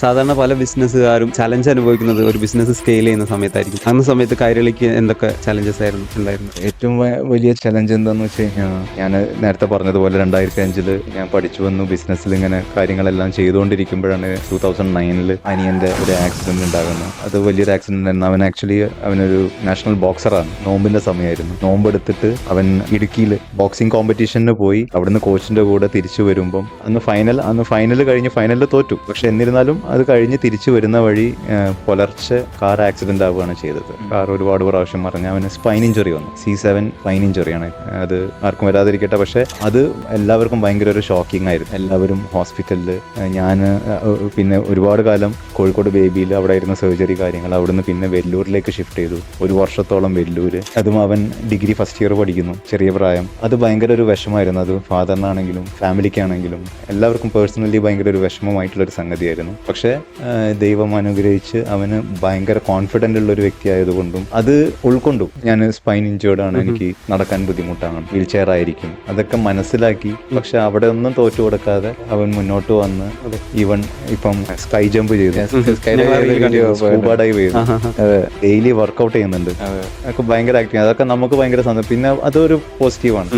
സാധാരണ പല ബിസിനസ്സുകാരും ചലഞ്ച് അനുഭവിക്കുന്നത് ഒരു ബിസിനസ് സ്കെയിൽ ചെയ്യുന്ന സമയത്തായിരിക്കും. അന്ന സമയത്ത് കൈരളിക്ക് എന്തൊക്കെ ചലഞ്ചസ് ആയിരുന്നു ഉണ്ടായിരുന്നു? ഏറ്റവും വലിയ ചലഞ്ച് എന്താണെന്ന് വെച്ച് കഴിഞ്ഞാൽ, ഞാൻ നേരത്തെ പറഞ്ഞതുപോലെ 2005 ഞാൻ പഠിച്ചു വന്നു. ബിസിനസ്സിൽ ഇങ്ങനെ കാര്യങ്ങളെല്ലാം ചെയ്തുകൊണ്ടിരിക്കുമ്പോഴാണ് 2009 അനിയൻ്റെ ഒരു ആക്സിഡന്റ് ഉണ്ടാകുന്നത്. അത് വലിയൊരു ആക്സിഡന്റ് ആയിരുന്നു. അവൻ ആക്ച്വലി അവനൊരു നാഷണൽ ബോക്സറാണ്. നോമ്പിന്റെ സമയമായിരുന്നു. നോമ്പെടുത്തിട്ട് അവൻ ഇടുക്കിയിൽ ബോക്സിംഗ് കോമ്പറ്റീഷന് പോയി. അവിടുന്ന് കോച്ചിന്റെ കൂടെ തിരിച്ചു വരുമ്പം അന്ന് ഫൈനൽ കഴിഞ്ഞ് ഫൈനലിൽ തോറ്റു. പക്ഷെ എന്നിരുന്നാലും അത് കഴിഞ്ഞ് തിരിച്ചു വരുന്ന വഴി പുലർച്ചെ കാർ ആക്സിഡന്റ് ആവുകയാണ് ചെയ്തത്. കാർ ഒരുപാട് പ്രാവശ്യം മറിഞ്ഞ് അവന് സ്പൈൻ ഇഞ്ചുറി വന്നു. C7 spine ഇഞ്ചുറിയാണ്. അത് ആർക്കും വരാതിരിക്കട്ടെ. പക്ഷെ അത് എല്ലാവർക്കും ഭയങ്കര ഒരു ഷോക്കിംഗ് ആയിരുന്നു. എല്ലാവരും ഹോസ്പിറ്റലിൽ. ഞാൻ പിന്നെ ഒരുപാട് കാലം കോഴിക്കോട് ബേബിയിൽ അവിടെ ആയിരുന്ന സർജറി കാര്യങ്ങൾ. അവിടുന്ന് പിന്നെ വെല്ലൂരിലേക്ക് ഷിഫ്റ്റ് ചെയ്തു. ഒരു വർഷത്തോളം വെല്ലൂര്. അതും അവൻ ഡിഗ്രി ഫസ്റ്റ് ഇയർ പഠിക്കുന്നു, ചെറിയ പ്രായം. അത് ഭയങ്കര ഒരു വിഷമമായിരുന്നു. അത് ഫാദറിനാണെങ്കിലും ഫാമിലിക്കാണെങ്കിലും എല്ലാവർക്കും പേഴ്സണലി ഭയങ്കര ഒരു വിഷമമായിട്ടുള്ളൊരു സംഗതിയായിരുന്നു. പക്ഷേ ദൈവം അനുഗ്രഹിച്ച് അവന് ഭയങ്കര കോൺഫിഡൻ്റ് ഉള്ള ഒരു വ്യക്തി ആയതുകൊണ്ടും അത് ഉൾക്കൊണ്ടു. ഞാൻ സ്പൈൻ ഇഞ്ചേർഡ് ആണ്, എനിക്ക് നടക്കാൻ ബുദ്ധിമുട്ടാണ്, വീൽ ചെയർ ആയിരിക്കും, അതൊക്കെ മനസ്സിലാക്കി. പക്ഷെ അവിടെ ഒന്നും തോറ്റു കൊടുക്കാതെ അവൻ മുന്നോട്ട് വന്ന് ഈവൻ ഇപ്പം സ്കൈ ജമ്പ് ചെയ്തു, സ്കൂബ ഡൈവ് ചെയ്തു, ഡെയിലി വർക്കൗട്ട് ചെയ്യുന്നുണ്ട്. അതൊക്കെ ഭയങ്കര ആക്റ്റീവ്. അതൊക്കെ നമുക്ക് ഭയങ്കര സന്തോഷം. പിന്നെ അതൊരു പോസിറ്റീവാണ്.